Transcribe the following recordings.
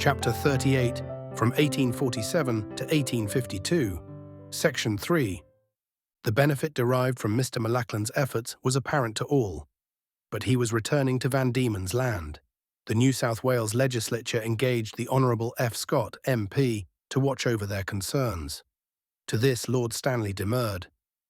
Chapter 38, from 1847 to 1852, Section 3. The benefit derived from Mr. M'Lachlan's efforts was apparent to all, but he was returning to Van Diemen's Land. The New South Wales legislature engaged the Honourable F. Scott, MP, to watch over their concerns. To this Lord Stanley demurred.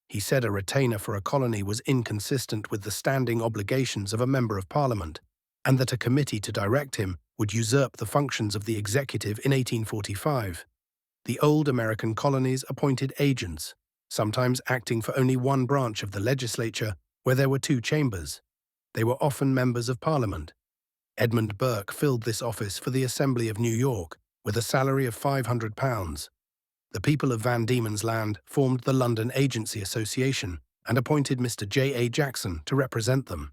He said a retainer for a colony was inconsistent with the standing obligations of a Member of Parliament, and that a committee to direct him would usurp the functions of the executive in 1845. The old American colonies appointed agents, sometimes acting for only one branch of the legislature where there were two chambers. They were often members of Parliament. Edmund Burke filled this office for the Assembly of New York with a salary of £500. The people of Van Diemen's Land formed the London Agency Association and appointed Mr. J. A. Jackson to represent them.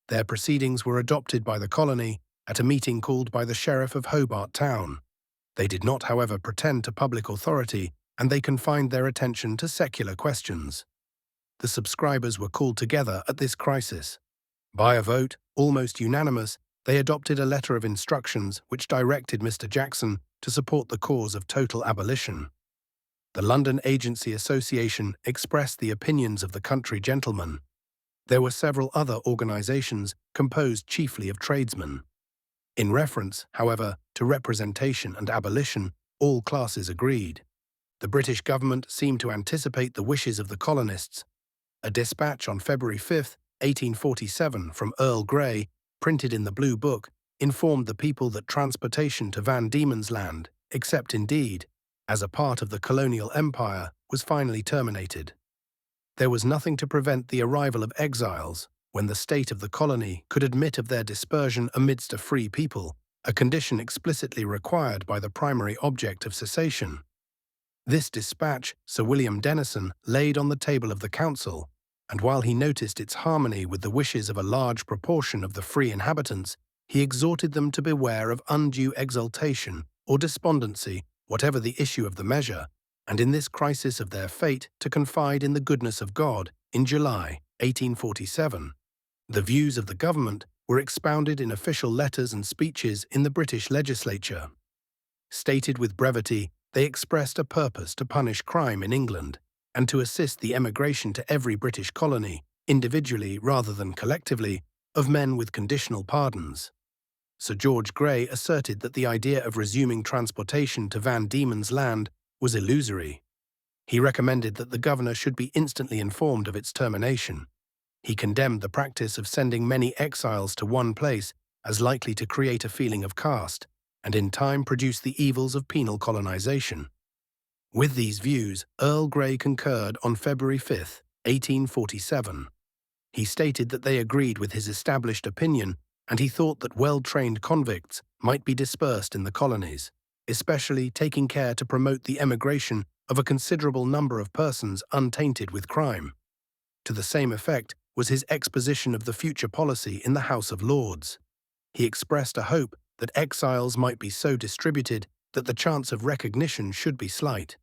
Their proceedings were adopted by the colony at a meeting called by the Sheriff of Hobart Town. They did not, however, pretend to public authority, and they confined their attention to secular questions. The subscribers were called together at this crisis. By a vote, almost unanimous, they adopted a letter of instructions which directed Mr. Jackson to support the cause of total abolition. The London Agency Association expressed the opinions of the country gentlemen. There were several other organisations composed chiefly of tradesmen. In reference, however, to representation and abolition, all classes agreed. The British government seemed to anticipate the wishes of the colonists. A dispatch on February 5, 1847, from Earl Grey, printed in the Blue Book, informed the people that transportation to Van Diemen's Land, except indeed as a part of the colonial empire, was finally terminated. There was nothing to prevent the arrival of exiles when the state of the colony could admit of their dispersion amidst a free people, a condition explicitly required by the primary object of secession. This dispatch Sir William Denison laid on the table of the council, and while he noticed its harmony with the wishes of a large proportion of the free inhabitants, he exhorted them to beware of undue exultation or despondency, whatever the issue of the measure, and in this crisis of their fate to confide in the goodness of God. In July 1847, the views of the government were expounded in official letters and speeches in the British legislature. Stated with brevity, they expressed a purpose to punish crime in England and to assist the emigration to every British colony, individually rather than collectively, of men with conditional pardons. Sir George Grey asserted that the idea of resuming transportation to Van Diemen's Land was illusory. He recommended that the governor should be instantly informed of its termination. He condemned the practice of sending many exiles to one place as likely to create a feeling of caste, and in time produce the evils of penal colonization. With these views, Earl Grey concurred on February 5, 1847. He stated that they agreed with his established opinion, and he thought that well-trained convicts might be dispersed in the colonies, especially taking care to promote the emigration of a considerable number of persons untainted with crime. To the same effect was his exposition of the future policy in the House of Lords. He expressed a hope that exiles might be so distributed that the chance of recognition should be slight.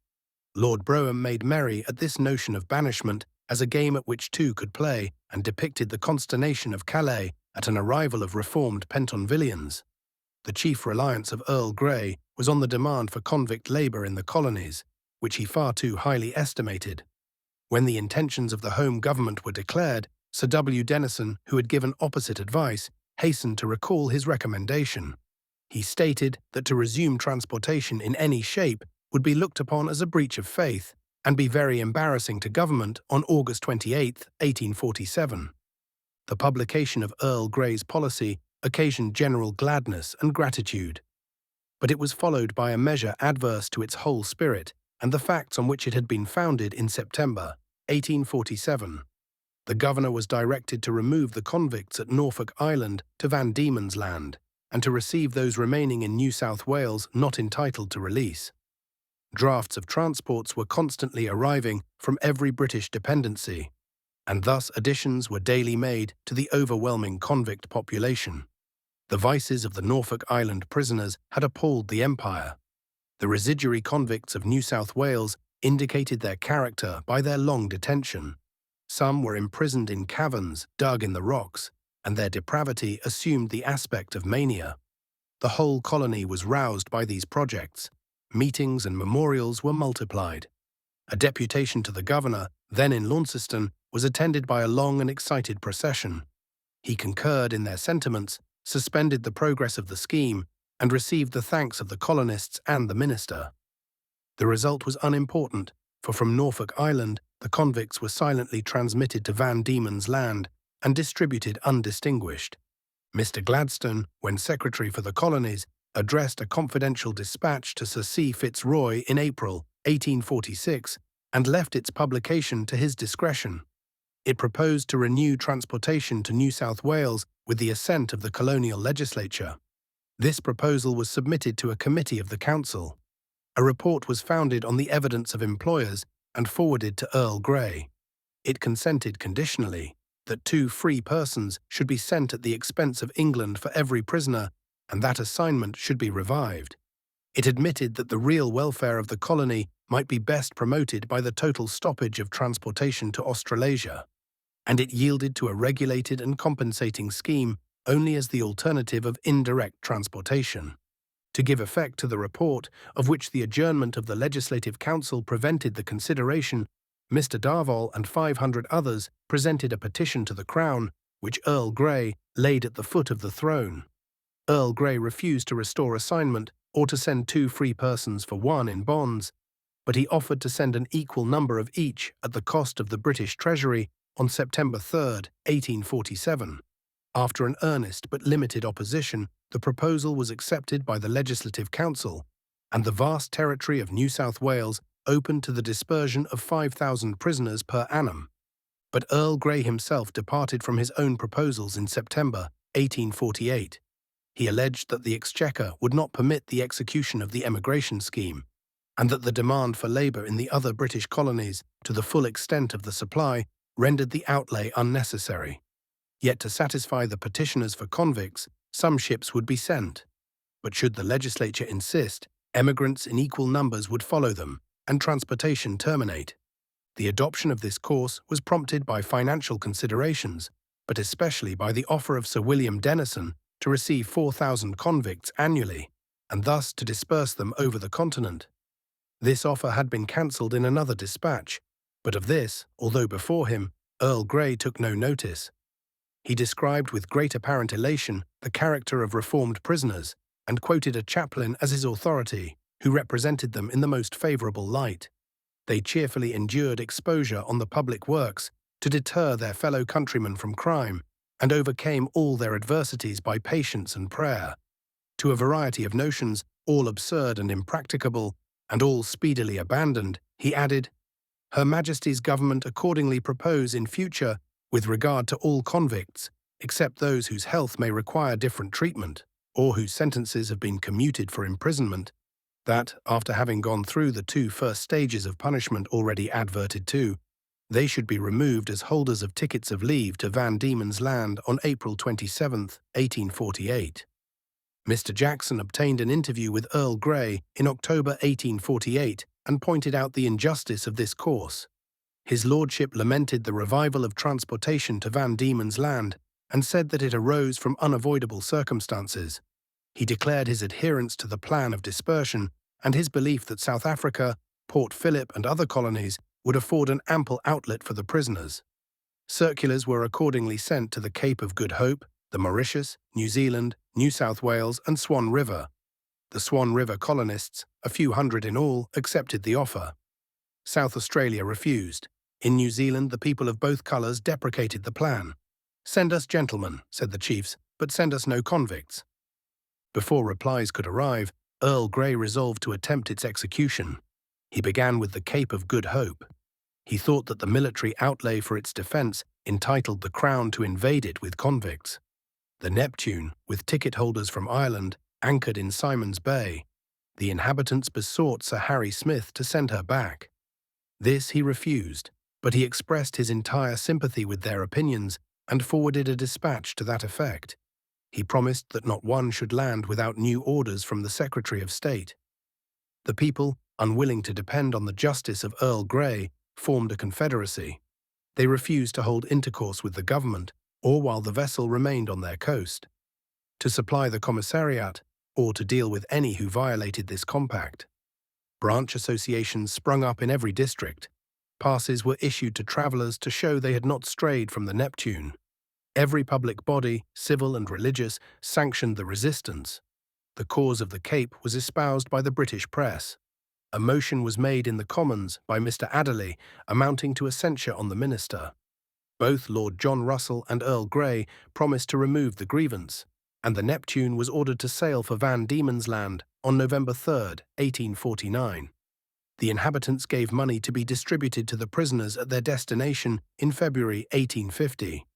Lord Brougham made merry at this notion of banishment as a game at which two could play, and depicted the consternation of Calais at an arrival of reformed Pentonvillians. The chief reliance of Earl Grey was on the demand for convict labour in the colonies, which he far too highly estimated. When the intentions of the Home Government were declared, Sir W. Denison, who had given opposite advice, hastened to recall his recommendation. He stated that to resume transportation in any shape would be looked upon as a breach of faith and be very embarrassing to government. On August 28, 1847. The publication of Earl Grey's policy occasioned general gladness and gratitude, but it was followed by a measure adverse to its whole spirit and the facts on which it had been founded. In September 1847, the governor was directed to remove the convicts at Norfolk Island to Van Diemen's Land, and to receive those remaining in New South Wales not entitled to release. Drafts of transports were constantly arriving from every British dependency, and thus additions were daily made to the overwhelming convict population. The vices of the Norfolk Island prisoners had appalled the empire. The residuary convicts of New South Wales indicated their character by their long detention. Some were imprisoned in caverns dug in the rocks, and their depravity assumed the aspect of mania. The whole colony was roused by these projects. Meetings and memorials were multiplied. A deputation to the governor, then in Launceston, was attended by a long and excited procession. He concurred in their sentiments, suspended the progress of the scheme, and received the thanks of the colonists and the minister. The result was unimportant, for from Norfolk Island the convicts were silently transmitted to Van Diemen's Land and distributed undistinguished. Mr. Gladstone, when Secretary for the Colonies, addressed a confidential dispatch to Sir C. Fitzroy in April 1846 and left its publication to his discretion. It proposed to renew transportation to New South Wales with the assent of the colonial legislature. This proposal was submitted to a committee of the council. A report was founded on the evidence of employers and forwarded to Earl Grey. It consented conditionally that 2 free persons should be sent at the expense of England for every prisoner, and that assignment should be revived. It admitted that the real welfare of the colony might be best promoted by the total stoppage of transportation to Australasia, and it yielded to a regulated and compensating scheme only as the alternative of indirect transportation. To give effect to the report, of which the adjournment of the Legislative Council prevented the consideration, Mr. Darvall and 500 others presented a petition to the Crown, which Earl Grey laid at the foot of the throne. Earl Grey refused to restore assignment or to send 2 free persons for 1 in bonds, but he offered to send an equal number of each at the cost of the British Treasury on September 3, 1847. After an earnest but limited opposition, the proposal was accepted by the Legislative Council, and the vast territory of New South Wales opened to the dispersion of 5,000 prisoners per annum. But Earl Grey himself departed from his own proposals in September 1848. He alleged that the Exchequer would not permit the execution of the emigration scheme, and that the demand for labour in the other British colonies, to the full extent of the supply, rendered the outlay unnecessary. Yet to satisfy the petitioners for convicts, some ships would be sent. But should the legislature insist, emigrants in equal numbers would follow them, and transportation terminate. The adoption of this course was prompted by financial considerations, but especially by the offer of Sir William Denison to receive 4,000 convicts annually, and thus to disperse them over the continent. This offer had been cancelled in another dispatch, but of this, although before him, Earl Grey took no notice. He described with great apparent elation the character of reformed prisoners, and quoted a chaplain as his authority, who represented them in the most favourable light. They cheerfully endured exposure on the public works to deter their fellow countrymen from crime, and overcame all their adversities by patience and prayer. To a variety of notions, all absurd and impracticable, and all speedily abandoned, he added, "Her Majesty's government accordingly propose in future, with regard to all convicts, except those whose health may require different treatment, or whose sentences have been commuted for imprisonment, that, after having gone through the 2 first stages of punishment already adverted to, they should be removed as holders of tickets of leave to Van Diemen's Land on April 27, 1848. Mr. Jackson obtained an interview with Earl Grey in October 1848 and pointed out the injustice of this course. His lordship lamented the revival of transportation to Van Diemen's Land and said that it arose from unavoidable circumstances. He declared his adherence to the plan of dispersion and his belief that South Africa, Port Phillip and other colonies would afford an ample outlet for the prisoners. Circulars were accordingly sent to the Cape of Good Hope, the Mauritius, New Zealand, New South Wales and Swan River. The Swan River colonists, a few hundred in all, accepted the offer. South Australia refused. In New Zealand, the people of both colours deprecated the plan. "Send us gentlemen," said the chiefs, "but send us no convicts." Before replies could arrive, Earl Grey resolved to attempt its execution. He began with the Cape of Good Hope. He thought that the military outlay for its defence entitled the Crown to invade it with convicts. The Neptune, with ticket holders from Ireland, anchored in Simon's Bay. The inhabitants besought Sir Harry Smith to send her back. This he refused, but he expressed his entire sympathy with their opinions and forwarded a dispatch to that effect. He promised that not one should land without new orders from the Secretary of State. The people, unwilling to depend on the justice of Earl Grey, formed a confederacy. They refused to hold intercourse with the government, or while the vessel remained on their coast. To supply the commissariat, or to deal with any who violated this compact. Branch associations sprung up in every district. Passes were issued to travellers to show they had not strayed from the Neptune. Every public body, civil and religious, sanctioned the resistance. The cause of the Cape was espoused by the British press. A motion was made in the Commons by Mr. Adderley, amounting to a censure on the minister. Both Lord John Russell and Earl Grey promised to remove the grievance, and the Neptune was ordered to sail for Van Diemen's Land on November 3, 1849. The inhabitants gave money to be distributed to the prisoners at their destination in February 1850.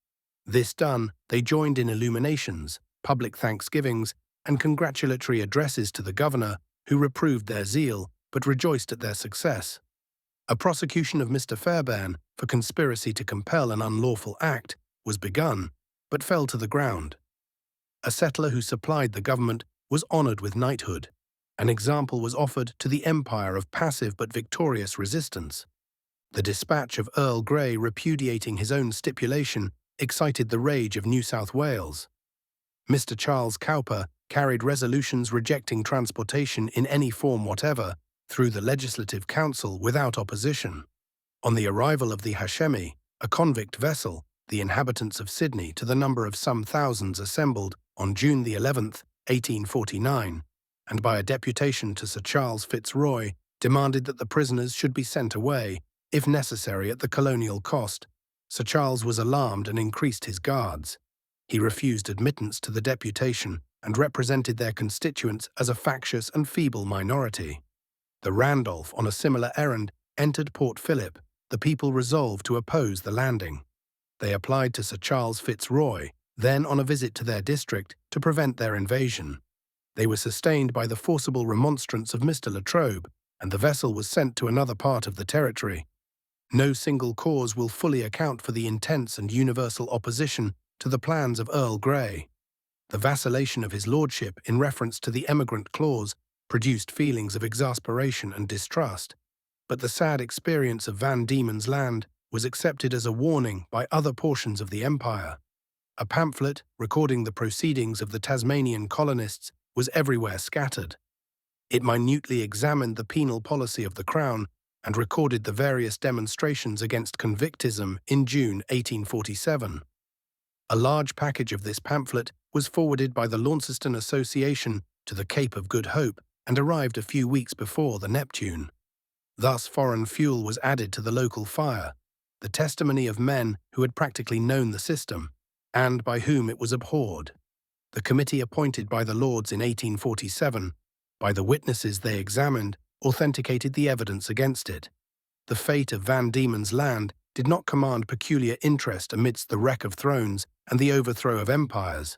This done, they joined in illuminations, public thanksgivings, and congratulatory addresses to the governor, who reproved their zeal but rejoiced at their success. A prosecution of Mr. Fairbairn for conspiracy to compel an unlawful act was begun, but fell to the ground. A settler who supplied the government was honoured with knighthood. An example was offered to the empire of passive but victorious resistance. The dispatch of Earl Grey repudiating his own stipulation excited the rage of New South Wales. Mr. Charles Cowper carried resolutions rejecting transportation in any form whatever through the Legislative Council without opposition. On the arrival of the Hashemi, a convict vessel, the inhabitants of Sydney, to the number of some thousands, assembled on June the 11th, 1849, and by a deputation to Sir Charles Fitzroy, demanded that the prisoners should be sent away, if necessary at the colonial cost. Sir Charles was alarmed and increased his guards. He refused admittance to the deputation and represented their constituents as a factious and feeble minority. The Randolph, on a similar errand, entered Port Phillip. The people resolved to oppose the landing. They applied to Sir Charles Fitzroy, then on a visit to their district, to prevent their invasion. They were sustained by the forcible remonstrance of Mr. Latrobe, and the vessel was sent to another part of the territory. No single cause will fully account for the intense and universal opposition to the plans of Earl Grey. The vacillation of his lordship in reference to the emigrant clause produced feelings of exasperation and distrust, but the sad experience of Van Diemen's Land was accepted as a warning by other portions of the empire. A pamphlet recording the proceedings of the Tasmanian colonists was everywhere scattered. It minutely examined the penal policy of the Crown and recorded the various demonstrations against convictism in June 1847. A large package of this pamphlet was forwarded by the Launceston Association to the Cape of Good Hope and arrived a few weeks before the Neptune. Thus foreign fuel was added to the local fire, the testimony of men who had practically known the system, and by whom it was abhorred. The committee appointed by the Lords in 1847, by the witnesses they examined, authenticated the evidence against it. The fate of Van Diemen's Land did not command peculiar interest amidst the wreck of thrones and the overthrow of empires,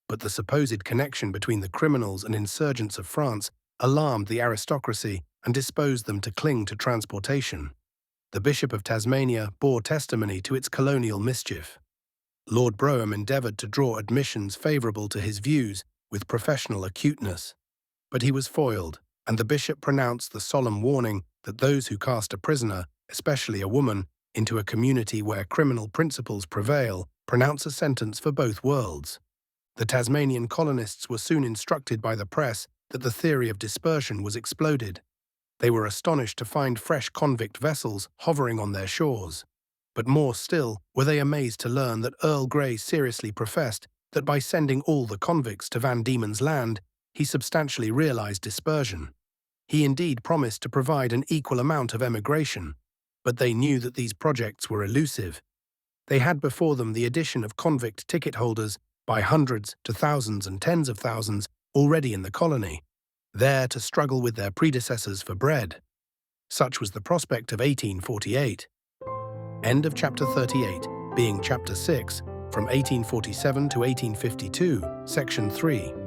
but the supposed connection between the criminals and insurgents of France alarmed the aristocracy and disposed them to cling to transportation. The Bishop of Tasmania bore testimony to its colonial mischief. Lord Brougham endeavoured to draw admissions favourable to his views with professional acuteness, but he was foiled, and the bishop pronounced the solemn warning that those who cast a prisoner, especially a woman, into a community where criminal principles prevail, pronounce a sentence for both worlds. The Tasmanian colonists were soon instructed by the press that the theory of dispersion was exploded. They were astonished to find fresh convict vessels hovering on their shores. But more still were they amazed to learn that Earl Grey seriously professed that by sending all the convicts to Van Diemen's Land, he substantially realized dispersion. He indeed promised to provide an equal amount of emigration, but they knew that these projects were elusive. They had before them the addition of convict ticket holders by hundreds to thousands and tens of thousands already in the colony, there to struggle with their predecessors for bread. Such was the prospect of 1848. End of chapter 38, being chapter 6, from 1847 to 1852, section 3.